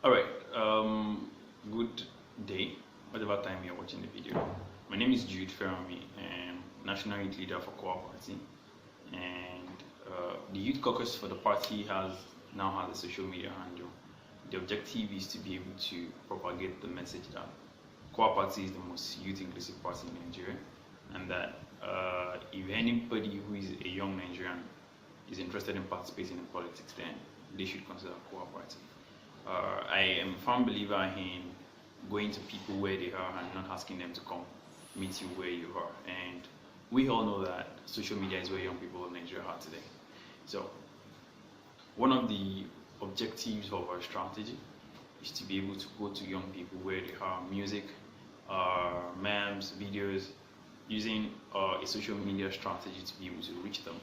Alright, good day, whatever time you're watching the video. My name is Jude Ferrami, and National Youth Leader for KOWA Party. And the Youth Caucus for the party now has a social media handle. The objective is to be able to propagate the message that KOWA Party is the most youth inclusive party in Nigeria, and that if anybody who is a young Nigerian is interested in participating in politics, then they should consider KOWA Party. I am a firm believer in going to people where they are and not asking them to come meet you where you are. And we all know that social media is where young people in Nigeria are today. So one of the objectives of our strategy is to be able to go to young people where they are, music, memes, videos, using a social media strategy to be able to reach them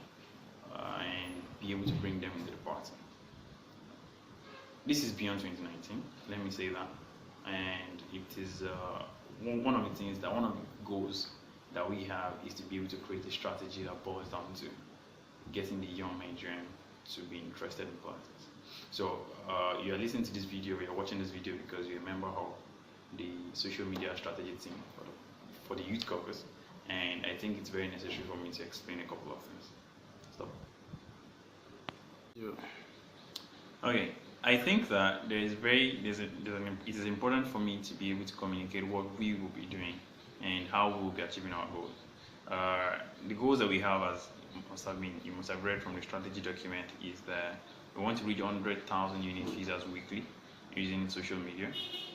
and be able to bring them into the party. This is beyond 2019, let me say that, and it is one of the goals that we have is to be able to create a strategy that boils down to getting the young Nigerian to be interested in politics. So you are listening to this video, you are watching this video because you're a member of the social media strategy team for the Youth Caucus, and I think it's very necessary for me to explain a couple of things. Stop. Okay. I think that it is important for me to be able to communicate what we will be doing and how we will be achieving our goals. The goals that we have, as you must have read from the strategy document, is that we want to reach 100,000 unique users weekly using social media.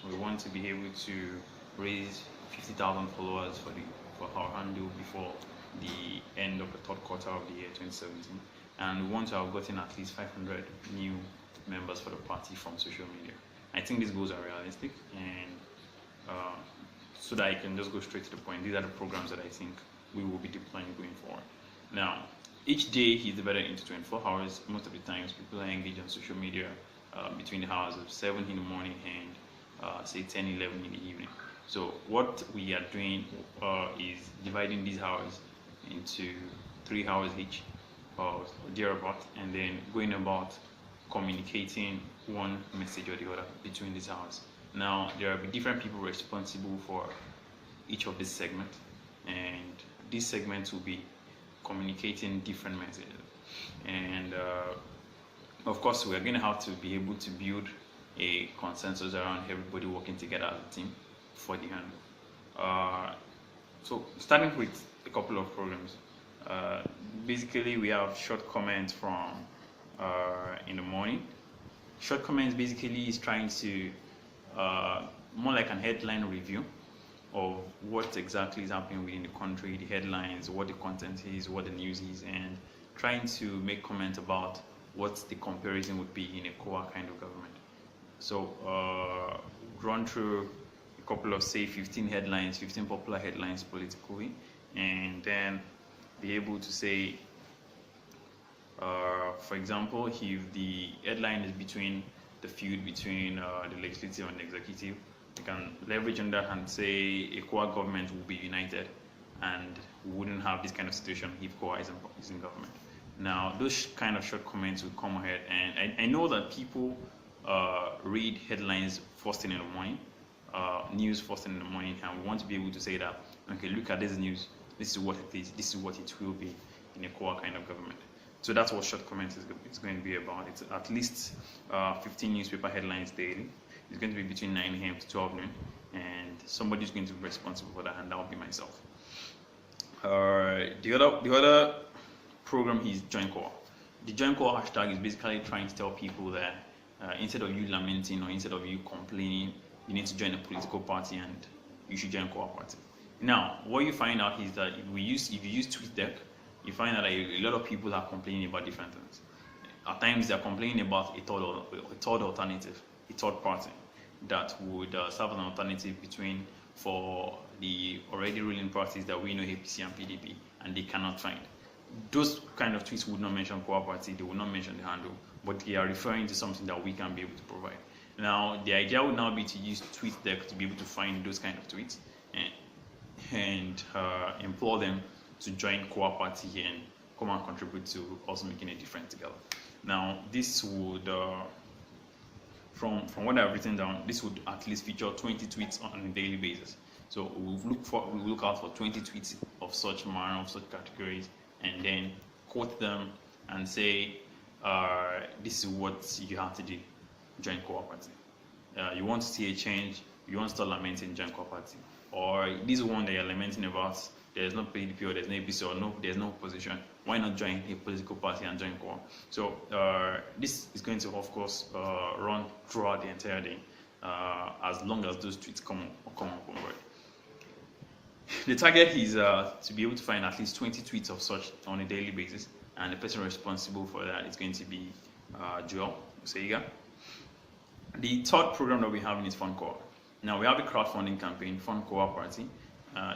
We want to be able to raise 50,000 followers for our handle before the end of the third quarter of the year 2017, and we want to have gotten at least 500 new members for the party from social media. I think these goals are realistic, and so that I can just go straight to the point, these are the programs that I think we will be deploying going forward. Now, each day is divided into 24 hours. Most of the times people are engaged on social media between the hours of 7 in the morning and say 10, 11 in the evening. So what we are doing is dividing these hours into 3 hours each or thereabout, and then going about communicating one message or the other between these hours. Now, there will be different people responsible for each of these segments, and these segments will be communicating different messages. And of course, we are going to have to be able to build a consensus around everybody working together as a team for the handle. So, starting with a couple of programs. Basically, we have short comments from in the morning. Short comments basically is trying to more like an headline review of what exactly is happening within the country, the headlines, what the content is, what the news is, and trying to make comment about what the comparison would be in a KOWA kind of government. So run through a couple of, say, 15 headlines, 15 popular headlines politically, and then be able to say, for example, if the headline is between the feud between the legislative and the executive, we can leverage on that and say a KOWA government will be united, and we wouldn't have this kind of situation if KOWA is in government. Now, those kind of short comments will come ahead, and I know that people read headlines first thing in the morning, news first thing in the morning, and we want to be able to say that, okay, look at this news, this is what it is, this is what it will be in a KOWA kind of government. So that's what short comments is going to be about. It's at least 15 newspaper headlines daily. It's going to be between 9 a.m. to 12 noon, and somebody's going to be responsible for that, and that will be myself. The other program is Join KOWA. The Join KOWA hashtag is basically trying to tell people that instead of you lamenting or instead of you complaining, you need to join a political party and you should join KOWA Party. Now, what you find out is that if you use TweetDeck, you find that a lot of people are complaining about different things. At times, they are complaining about a third alternative, a third party that would serve as an alternative for the already ruling parties that we know, APC and PDP, and they cannot find. Those kind of tweets would not mention KOWA Party, they would not mention the handle, but they are referring to something that we can be able to provide. Now, the idea would now be to use TweetDeck to be able to find those kind of tweets and implore them to join KOWA Party and come and contribute to also making a difference together. Now, this would from what I've written down, this would at least feature 20 tweets on a daily basis. So we'll look out for 20 tweets of such manner, of such categories, and then quote them and say, this is what you have to do. Join KOWA party. You want to see a change, you want to start lamenting, join KOWA party. Or this one that you're lamenting about, there's no PDP or there's no APC or there's no opposition. Why not join a political party and join KOWA? So this is going to, of course, run throughout the entire day, as long as those tweets come up on board. The target is to be able to find at least 20 tweets of such on a daily basis, and the person responsible for that is going to be Joel Seiga. The third program that we have is Fund KOWA. Now we have a crowdfunding campaign, Fund KOWA Party.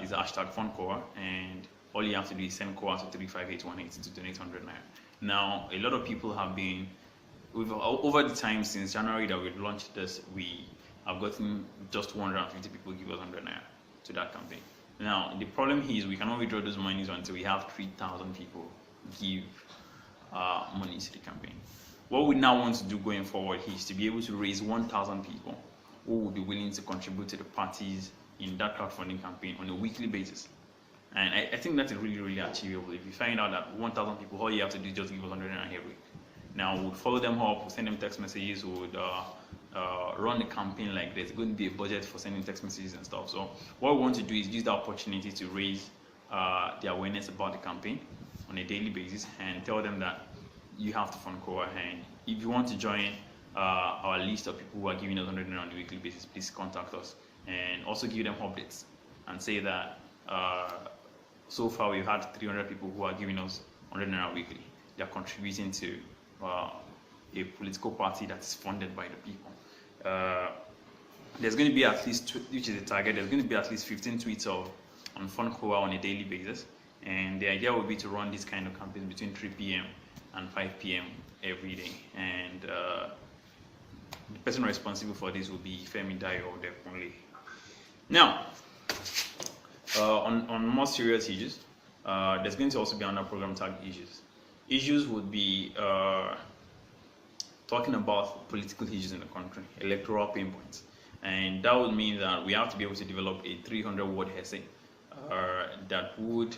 Is the hashtag Fund KOWA, and all you have to do is send KOWA to 35818 to donate 100 naira. Now, a lot of people have been, over the time since January that we've launched this, we have gotten just 150 people give us 100 naira to that campaign. Now, the problem is we cannot withdraw those monies until we have 3,000 people give money to the campaign. What we now want to do going forward is to be able to raise 1,000 people who will be willing to contribute to the parties in that crowdfunding campaign on a weekly basis. And I think that's really, really achievable. If you find out that 1,000 people, all you have to do is just give us 100 naira every week. Now, we'll follow them up, we'll send them text messages, we'll run the campaign like there's going to be a budget for sending text messages and stuff. So what we want to do is use the opportunity to raise the awareness about the campaign on a daily basis and tell them that you have to fund KOWA. And if you want to join our list of people who are giving us 100 naira on a weekly basis, please contact us. And also give them updates and say that so far we've had 300 people who are giving us 100 naira weekly. They are contributing to a political party that is funded by the people. There's going to be at least, which is the target, there's going to be at least 15 tweets on Fund KOWA on a daily basis. And the idea would be to run this kind of campaigns between 3 p.m. and 5 p.m. every day. And the person responsible for this will be Femi Dayo definitely. Now, on more serious issues, there's going to also be another program tagged issues. Issues would be talking about political issues in the country, electoral pain points. And that would mean that we have to be able to develop a 300-word essay that would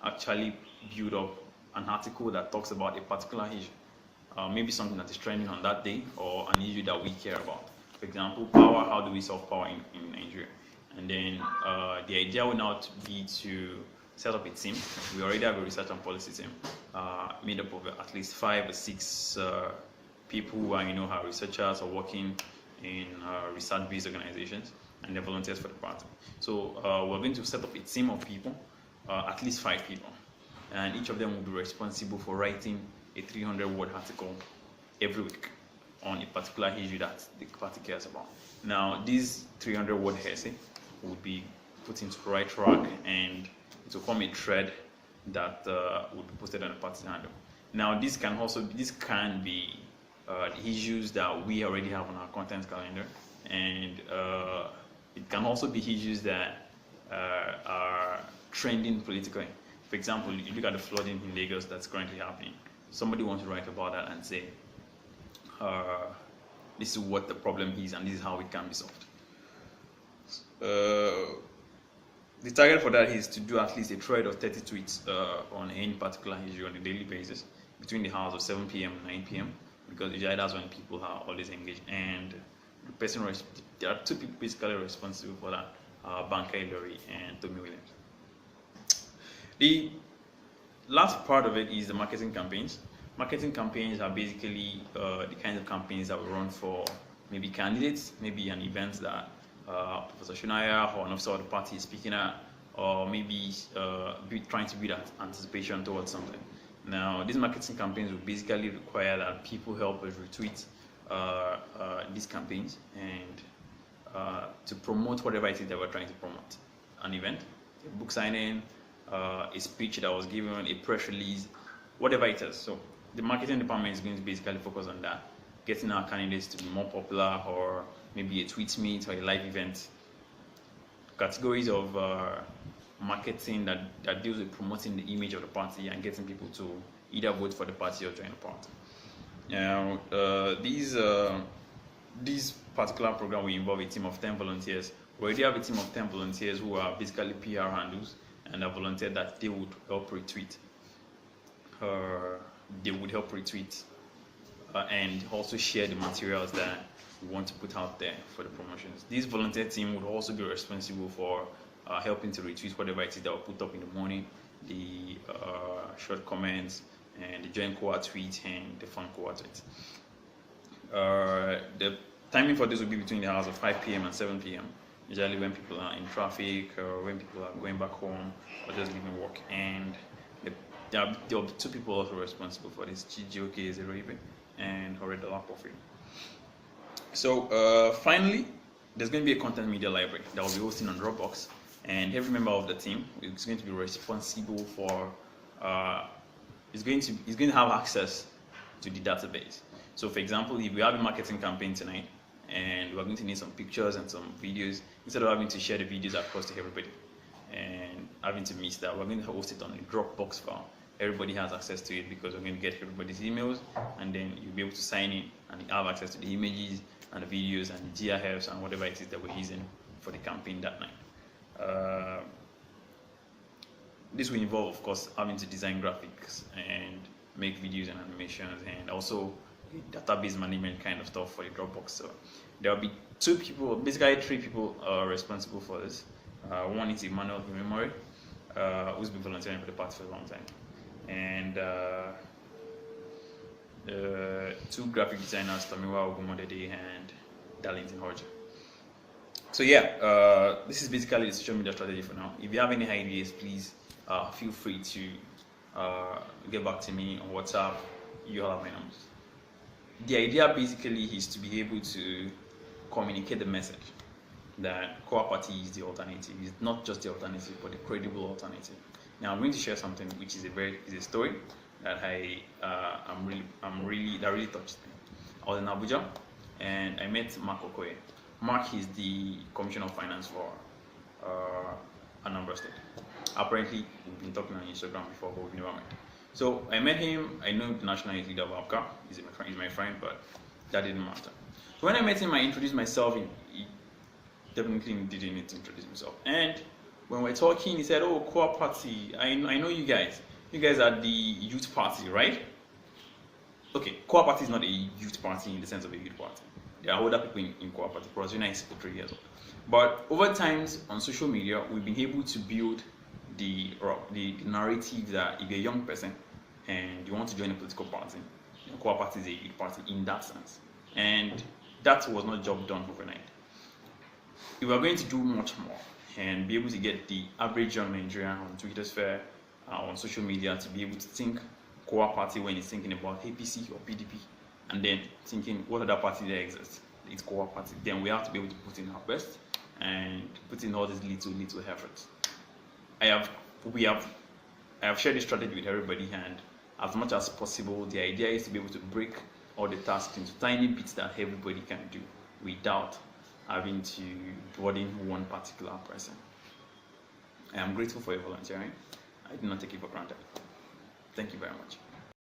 actually build up an article that talks about a particular issue. Maybe something that is trending on that day or an issue that we care about. For example, power, how do we solve power in Nigeria? And then the idea would now be to set up a team. We already have a research and policy team made up of at least 5 or 6 people who are, are researchers or working in research-based organizations, and they're volunteers for the party. So we're going to set up a team of people, at least 5 people, and each of them will be responsible for writing a 300-word article every week on a particular issue that the party cares about. Now, this 300-word essay would be put into the right track and to form a thread that would be posted on the party handle. Now, this can be the issues that we already have on our content calendar, and it can also be issues that are trending politically. For example, you look at the flooding in Lagos that's currently happening. Somebody wants to write about that and say, this is what the problem is and this is how it can be solved. The target for that is to do at least a thread of 30 tweets on any particular issue on a daily basis between the hours of 7 p.m. and 9 p.m. because usually that's when people are always engaged. And there are 2 people basically responsible for that, Banker Ilori and Tommy Williams. The last part of it is the marketing campaigns. Marketing campaigns are basically the kinds of campaigns that we run for maybe candidates, maybe an event that Professor Shunaya or an officer of the party is speaking at, or maybe trying to build anticipation towards something. Now, these marketing campaigns will basically require that people help us retweet these campaigns and to promote whatever it is that we're trying to promote. An event, a book signing, a speech that was given, a press release, whatever it is. So the marketing department is going to basically focus on that, getting our candidates to be more popular, or maybe a tweet meet or a live event. Categories of marketing that deals with promoting the image of the party and getting people to either vote for the party or join the party. Now, these this particular program will involve a team of 10 volunteers. We already have a team of 10 volunteers who are basically PR handles and have volunteered that they would help retweet. And also share the materials that we want to put out there for the promotions. This volunteer team would also be responsible for helping to retweet whatever it is that we put up in the morning, the short comments, and the joint KOWA tweet and the fun KOWA tweet. The timing for this will be between the hours of 5 p.m. and 7 p.m. Usually when people are in traffic or when people are going back home or just leaving work. And there are 2 people also responsible for this, Chijioke Zeroibe and Horedola Coffee. So finally, there's going to be a content media library that will be hosting on Dropbox, and every member of the team is going to be responsible for is going to have access to the database. So for example, if we have a marketing campaign tonight and we're going to need some pictures and some videos, instead of having to share the videos across to everybody and having to miss that, we're going to host it on a Dropbox file. Everybody has access to it because we're going to get everybody's emails, and then you'll be able to sign in and have access to the images and the videos and the GIFs and whatever it is that we're using for the campaign that night. This will involve, of course, having to design graphics and make videos and animations, and also database management kind of stuff for the Dropbox. So there will be 2 people, basically 3 people responsible for this. One is Emmanuel Himemori, who's been volunteering for the past for a long time, and 2 graphic designers, Tomiwa Ogumodede and Darlington Hodge. So yeah, this is basically the social media strategy for now. If you have any ideas, please feel free to get back to me on WhatsApp. You all have my numbers. The idea basically is to be able to communicate the message that KOWA Party is the alternative. It's not just the alternative, but the credible alternative. Now I'm going to share something which is a story that that really touched me. I was in Abuja and I met Mark Okoye. Mark is the Commissioner of Finance for Anambra State. Apparently, we've been talking on Instagram before, but we've never met. So I met him. I know the national youth leader of APCA. He's my friend, but that didn't matter. So when I met him, I introduced myself. He definitely didn't need to introduce himself. And when we're talking, he said, "Oh, KOWA Party. I know you guys. You guys are the youth party, right?" Okay, KOWA Party is not a youth party in the sense of a youth party. There are older people in KOWA Party. Prosvina is 3 years old. But over times on social media, we've been able to build the narrative that if you're a young person and you want to join a political party, KOWA Party is a youth party in that sense. And that was not a job done overnight. If we are going to do much more and be able to get the average young Nigerian on Twitter sphere, on social media, to be able to think KOWA Party when he's thinking about APC or PDP, and then thinking what other party there exists, it's KOWA Party, then we have to be able to put in our best and put in all these little efforts. I have shared this strategy with everybody, and as much as possible, the idea is to be able to break all the tasks into tiny bits that everybody can do without having to burden one particular person. I am grateful for your volunteering. I do not take it for granted. Thank you very much.